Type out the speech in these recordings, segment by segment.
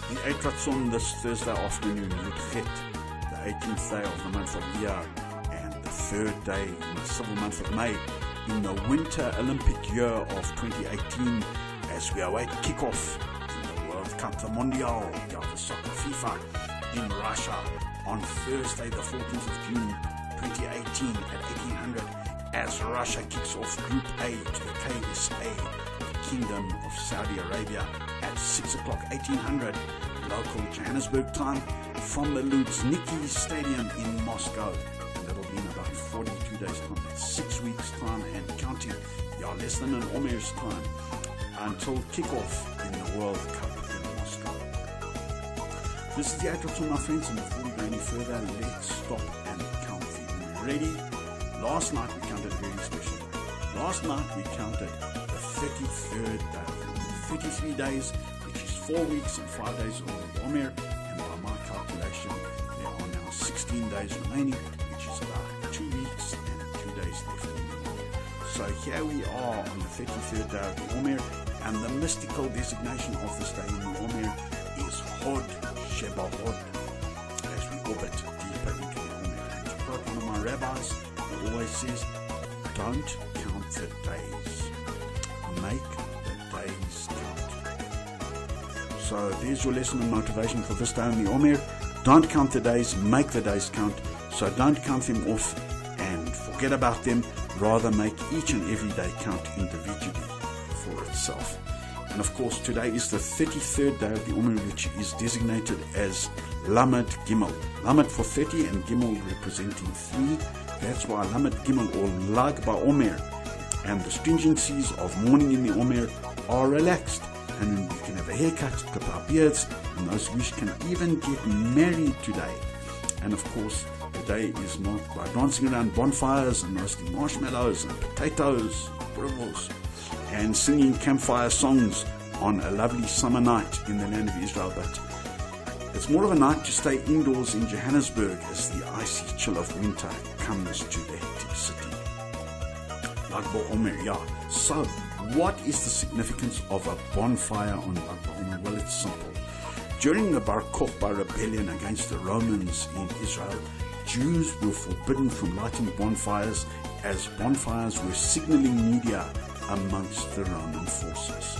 The Eitz Ratzon this Thursday afternoon, the 18th day of the month of Iyar, and the third day in the civil month of May, in the Winter Olympic year of 2018, as we await kickoff in the World Cup, the Mondial, the soccer FIFA in Russia, on Thursday, the 14th of June 2018 at 1800, as Russia kicks off Group A to the KSA, the Kingdom of Saudi Arabia, at 6 o'clock, 1800, local Johannesburg time, from the Luzhniki Stadium in Moscow. And that'll be in about 42 days' time. That's 6 weeks' time and counting. Less than an Omer's time until kickoff in the World Cup in Moscow. This is the Eitz Ratzon, my friends, and before we go any further, let's stop and count the ready. Last night we counted a very special day. Last night we counted the 33rd day. 33 days, which is 4 weeks and 5 days of the Omer, and by my calculation, there are now 16 days remaining, which is about 2 weeks and 2 days left in the Omer. So here we are on the 33rd day of the Omer, and the mystical designation of this day in the Omer is Hod Sheba Hod, as we orbit deeper into the Omer. And to quote one of my rabbis, who always says, don't count the days, make the days count. So there's your lesson and motivation for this day in the Omer. Don't count the days, make the days count. So don't count them off and forget about them. Rather make each and every day count individually for itself. And of course, today is the 33rd day of the Omer, which is designated as Lamed Gimel. Lamed for 30 and Gimel representing 3. That's why Lamed Gimel, or Lag ba Omer, and the stringencies of mourning in the Omer are relaxed. And you can have a haircut, clip our beards, and those who wish can even get married today. And of course, the day is marked by dancing around bonfires and roasting marshmallows and potatoes, bruvels, and singing campfire songs on a lovely summer night in the land of Israel. But it's more of a night to stay indoors in Johannesburg as the icy chill of winter comes to the hectic city. Lag ba Omer, So, what is the significance of a bonfire on Lag ba Omer? Well, it's simple. During the Bar Kokhba rebellion against the Romans in Israel, Jews were forbidden from lighting bonfires, as bonfires were signaling media amongst the Roman forces.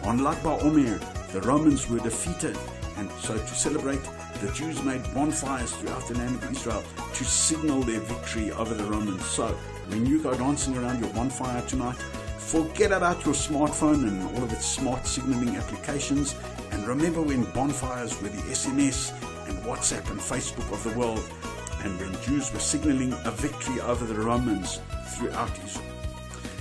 On Lag ba Omer, the Romans were defeated, and so to celebrate, the Jews made bonfires throughout the land of Israel to signal their victory over the Romans. So, when you go dancing around your bonfire tonight, forget about your smartphone and all of its smart signaling applications, and remember when bonfires were the SMS and WhatsApp and Facebook of the world, and when Jews were signaling a victory over the Romans throughout Israel.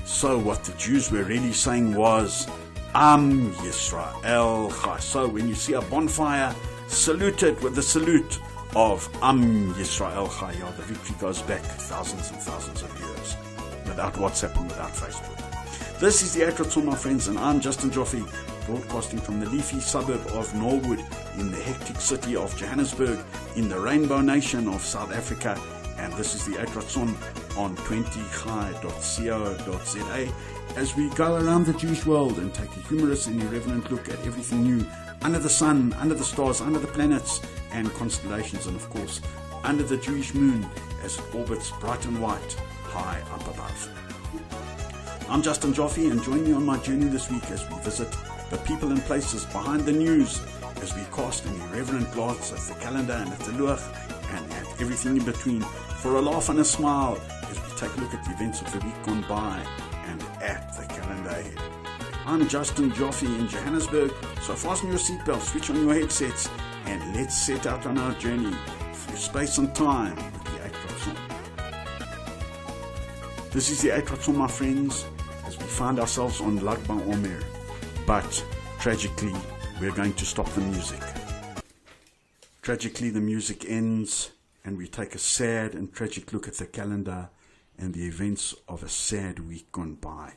So what the Jews were really saying was, Am Yisrael Chai. So when you see a bonfire, salute it with the salute of Am Yisrael Chai. The victory goes back thousands and thousands of years, without WhatsApp and without Facebook. This is the Eitz Ratzon, my friends, and I'm Justin Joffe, broadcasting from the leafy suburb of Norwood in the hectic city of Johannesburg in the Rainbow Nation of South Africa. And this is the Eitz Ratzon on 20chai.co.za, as we go around the Jewish world and take a humorous and irreverent look at everything new under the sun, under the stars, under the planets and constellations, and of course under the Jewish moon as it orbits bright and white high up above. I'm Justin Joffe, and join me on my journey this week as we visit the people and places behind the news, as we cast an irreverent glance at the calendar and at the luach and at everything in between, for a laugh and a smile as we take a look at the events of the week gone by and at the calendar ahead. I'm Justin Joffe in Johannesburg, so fasten your seatbelts, switch on your headsets, and let's set out on our journey through space and time with the Eitz Ratzon. This is the Eitz Ratzon, my friends, as we find ourselves on Lag ba Omer, but tragically we're going to stop the music. Tragically the music ends, and we take a sad and tragic look at the calendar and the events of a sad week gone by.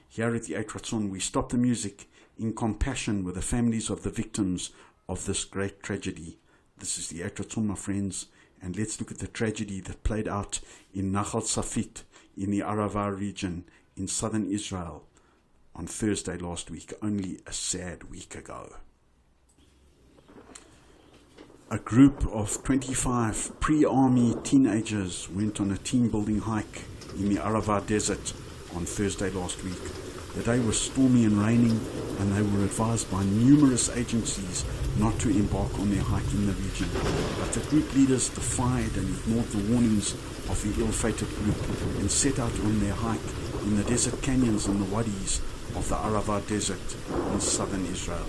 Here at the Eitz Ratzon, we stop the music in compassion with the families of the victims of this great tragedy. This is the Eitz Ratzon, my friends, and let's look at the tragedy that played out in Nachal Safit in the Arava region in southern Israel on Thursday last week, only a sad week ago. A group of 25 pre-army teenagers went on a team-building hike in the Arava Desert on Thursday last week. The day was stormy and raining, and they were advised by numerous agencies not to embark on their hike in the region. But the group leaders defied and ignored the warnings of the ill-fated group and set out on their hike in the desert canyons and the wadis of the Arava Desert in southern Israel.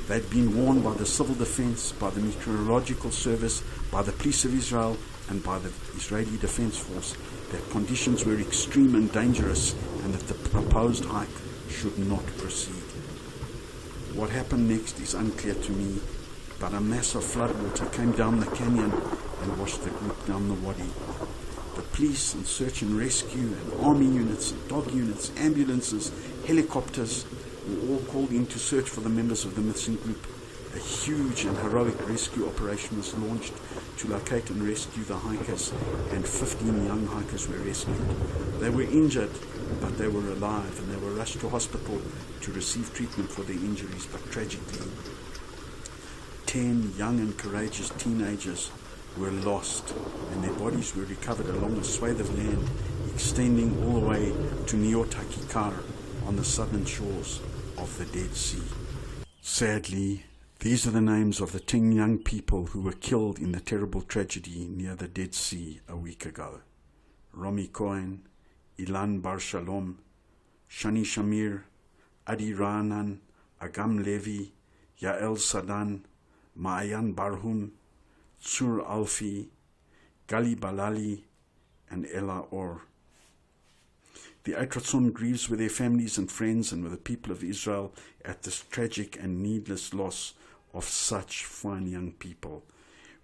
They'd been warned by the Civil Defense, by the Meteorological Service, by the Police of Israel, and by the Israeli Defense Force that conditions were extreme and dangerous and that the proposed hike should not proceed. What happened next is unclear to me, but a mass of floodwater came down the canyon and washed the group down the wadi. The police and search and rescue and army units and dog units, ambulances, helicopters were all called in to search for the members of the missing group. A huge and heroic rescue operation was launched to locate and rescue the hikers, and 15 young hikers were rescued. They were injured, but they were alive, and they were rushed to hospital to receive treatment for their injuries, but tragically, 10 young and courageous teenagers were lost, and their bodies were recovered along a swathe of land extending all the way to Neot HaKikar on the southern shores of the Dead Sea. Sadly, these are the names of the 10 young people who were killed in the terrible tragedy near the Dead Sea a week ago. Romy Cohen, Ilan Bar Shalom, Shani Shamir, Adi Ra'anan, Agam Levi, Yael Sadan, Ma'ayan Barhum, Tsur Alfi, Gali Balali, and Ella Or. The Eitz Ratzon grieves with their families and friends and with the people of Israel at this tragic and needless loss of such fine young people.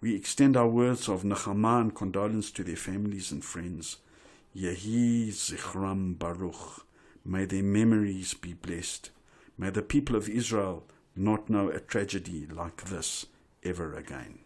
We extend our words of Nechama and condolence to their families and friends. Yehi Zichram Baruch. May their memories be blessed. May the people of Israel not know a tragedy like this ever again.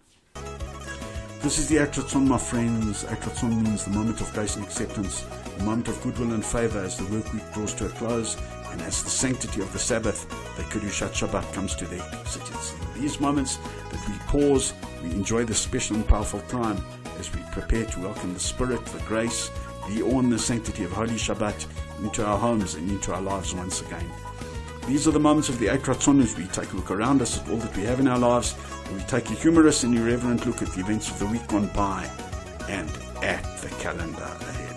This is the Eitz Ratzon, my friends. Eitz Ratzon means the moment of grace and acceptance, the moment of goodwill and favor as the work week draws to a close, and as the sanctity of the Sabbath, the Kedushat Shabbat, comes to their peace. It's in these moments that we pause, we enjoy this special and powerful time as we prepare to welcome the Spirit, the grace, the awe and the sanctity of Holy Shabbat into our homes and into our lives once again. These are the moments of the Eitz Ratzon as we take a look around us at all that we have in our lives, and we take a humorous and irreverent look at the events of the week gone by and at the calendar ahead.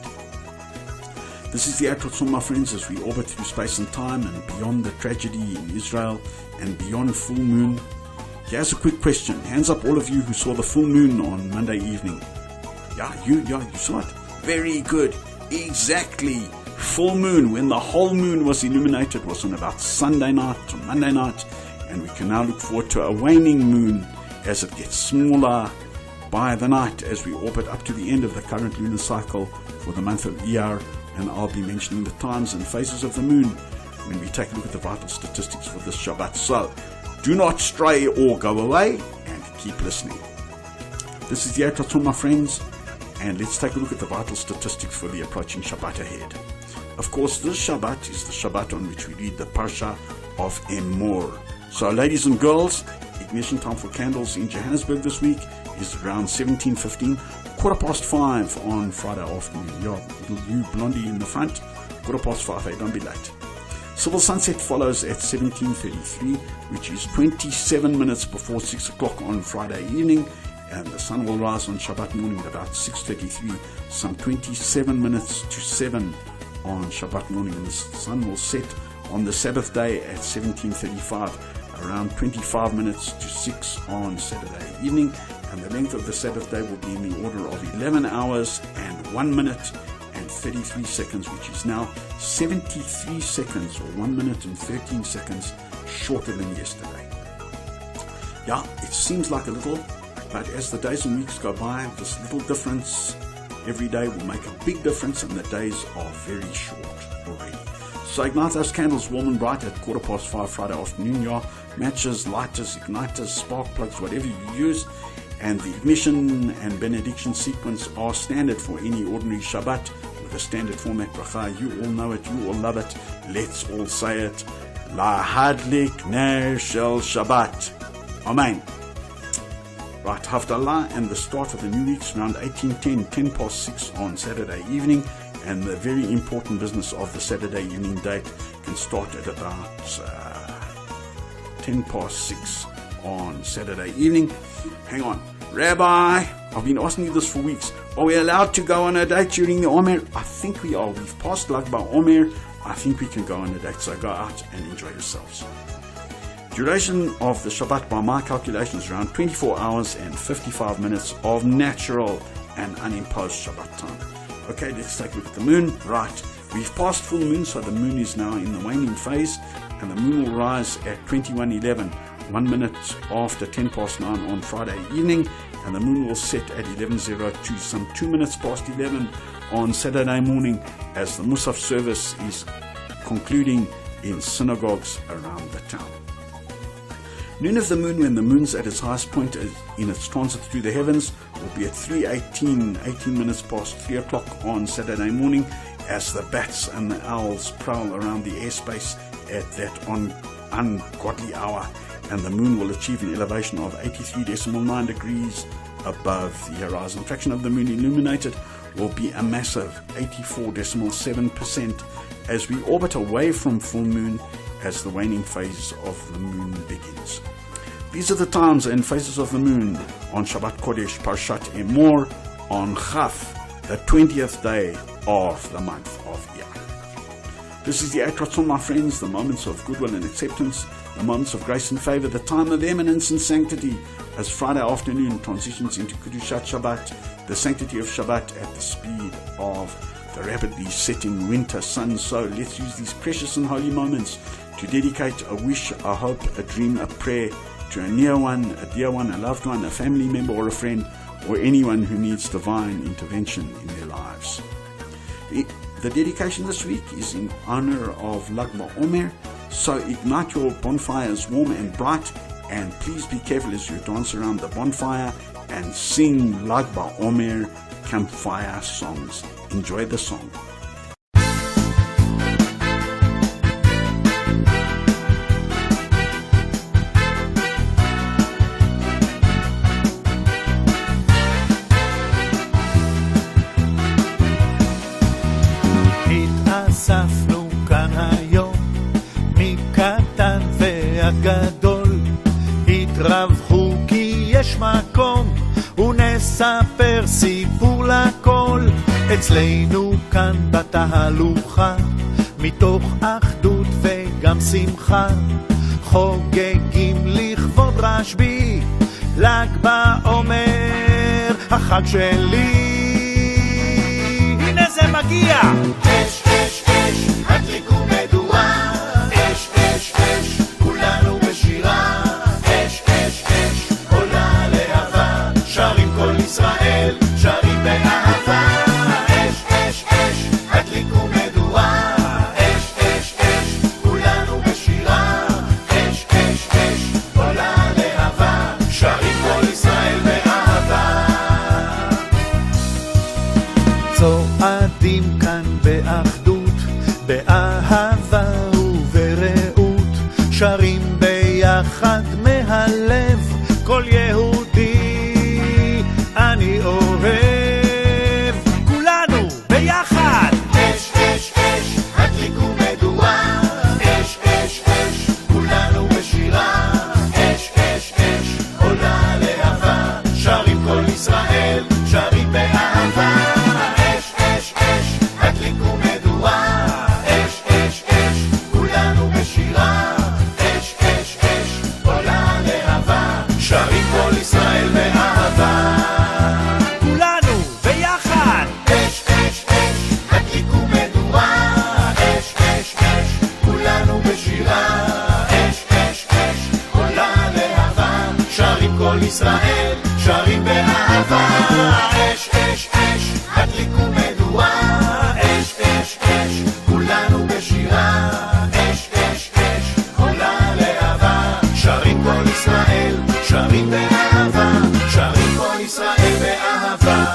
This is the Eitz Ratzon, my friends, as we orbit through space and time and beyond the tragedy in Israel and beyond full moon. Here's a quick question. Hands up all of you who saw the full moon on Monday evening. You saw it. Very good. Exactly. Full moon, when the whole moon was illuminated, was on about Sunday night or Monday night, and we can now look forward to a waning moon as it gets smaller by the night as we orbit up to the end of the current lunar cycle for the month of Iyar, and I'll be mentioning the times and phases of the moon when we take a look at the vital statistics for this Shabbat. So, do not stray or go away, and keep listening. This is the Eitz Ratzon, my friends, and let's take a look at the vital statistics for the approaching Shabbat ahead. Of course, this Shabbat is the Shabbat on which we read the Parsha of Emor. So, ladies and girls, ignition time for candles in Johannesburg this week is around 17:15, 5:15 on Friday afternoon. Little you blondie in the front, 5:15, don't be late. Civil sunset follows at 17:33, which is 27 minutes before 6 o'clock on Friday evening, and the sun will rise on Shabbat morning at about 6:33, some 27 minutes to 7 on Shabbat morning, and the sun will set on the Sabbath day at 17:35, around 25 minutes to 6 on Saturday evening, and the length of the Sabbath day will be in the order of 11 hours and 1 minute and 33 seconds, which is now 73 seconds or 1 minute and 13 seconds shorter than yesterday. It seems like a little, but as the days and weeks go by, this little difference every day will make a big difference, and the days are very short already. So ignite those candles warm and bright at 5:15 Friday afternoon. Matches, lighters, igniters, spark plugs, whatever you use. And the ignition and benediction sequence are standard for any ordinary Shabbat with a standard format bracha. You all know it, you all love it. Let's all say it. La hadlik ner shel Shabbat. Amen. Right, Havdalah and the start of the new week's around 18:10, 10 past 6 on Saturday evening, and the very important business of the Saturday evening date can start at about 10 past 6 on Saturday evening. Hang on. Rabbi, I've been asking you this for weeks. Are we allowed to go on a date during the Omer? I think we are. We've passed Lag BaOmer. I think we can go on a date, so go out and enjoy yourselves. Duration of the Shabbat by my calculations around 24 hours and 55 minutes of natural and unimposed Shabbat time. Okay, let's take a look at the moon. Right, we've passed full moon, so the moon is now in the waning phase, and the moon will rise at 21:11, 1 minute after 10 past 9 on Friday evening, and the moon will set at 11:02, some 2 minutes past 11 on Saturday morning, as the Musaf service is concluding in synagogues around the town. Noon of the moon, when the moon's at its highest point in its transit through the heavens, will be at 3:18, 18 minutes past 3 o'clock on Saturday morning, as the bats and the owls prowl around the airspace at that ungodly hour, and the moon will achieve an elevation of 83.9 degrees above the horizon. Fraction of the moon illuminated will be a massive 84.7% as we orbit away from full moon as the waning phase of the moon begins. These are the times and phases of the moon on Shabbat Kodesh Parshat Emor on Chaf, the 20th day of the month of Iyar. This is the Eitz Ratzon, my friends, the moments of goodwill and acceptance, the moments of grace and favor, the time of eminence and sanctity as Friday afternoon transitions into Kedushat Shabbat, the sanctity of Shabbat at the speed of the rapidly setting winter sun. So let's use these precious and holy moments to dedicate a wish, a hope, a dream, a prayer to a near one, a dear one, a loved one, a family member or a friend, or anyone who needs divine intervention in their lives. The dedication this week is in honor of Lag BaOmer, so ignite your bonfires warm and bright, and please be careful as you dance around the bonfire and sing Lag BaOmer campfire songs. Enjoy the song. התאספנו כאן היום מקטן והגדול, התרווחו כי יש מקום ונספר סיפור לכל. אצלנו כאן בתהלוכה מתוך אחדות וגם שמחה, חוגגים לכבוד רשב"י ל"ג בעומר החג שלי. הנה זה מגיע, אש אש אש הדליקו מדורה, אש אש אש כולנו בשירה, אש אש אש עולה להבה, שרים כל ישראל, שרים באהבה, אש אש אש הדליקו מדורה, אש אש אש כולנו בשירה, אש אש אש עולה להבה, שרים כל ישראל באהבה. צועדים כאן באחדות, באהבה וברעות, שרים ביחד מהלב, כל יהודי אני אוהב. כולנו ביחד, אש אש אש הדליקו מדורה, אש אש אש כולנו בשירה, אש אש אש עולה להבה, שרים כל ישראל, שרים באהבה, אש אש אש הדליקו מדורה, אש אש אש כולנו בשירה, אש אש אש עולה להבה, שרים כל ישראל באהבה. כולנו ביחד, אש אש אש הדליקו מדורה, אש אש אש כולנו בשירה, אש אש אש עולה להבה, שרים כל ישראל, שרים באהבה, אש אש אש הדליקו מדורה, אש אש אש כולנו בשירה, אש אש אש עולה להבה, שרים כל ישראל, שרים באהבה, שרים כל ישראל באהבה.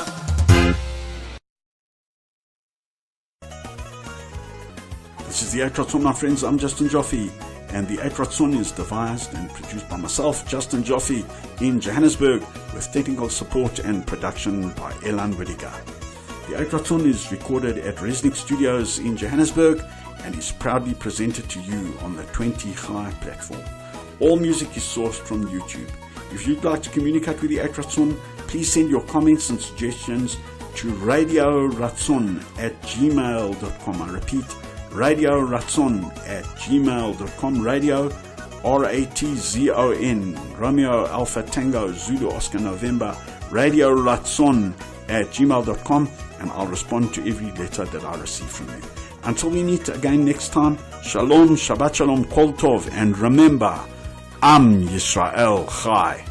This is the Eitz Ratzon, my friends. I'm Justin Joffe. and the Eitz Ratzon is devised and produced by myself, Justin Joffe, in Johannesburg, with technical support and production by Elan Whittaker. The Eitz Ratzon is recorded at Resnick Studios in Johannesburg and is proudly presented to you on the 20 Chai platform. All music is sourced from YouTube. If you'd like to communicate with the Eitz Ratzon, please send your comments and suggestions to radioratzon@gmail.com. I repeat, radioratzon@gmail.com. Radio, RATZON, Romeo Alpha Tango Zulu Oscar November, radioratzon@gmail.com, and I'll respond to every letter that I receive from you. Until we meet again next time, Shalom, Shabbat Shalom, Kol Tov, and remember, Am Yisrael Chai.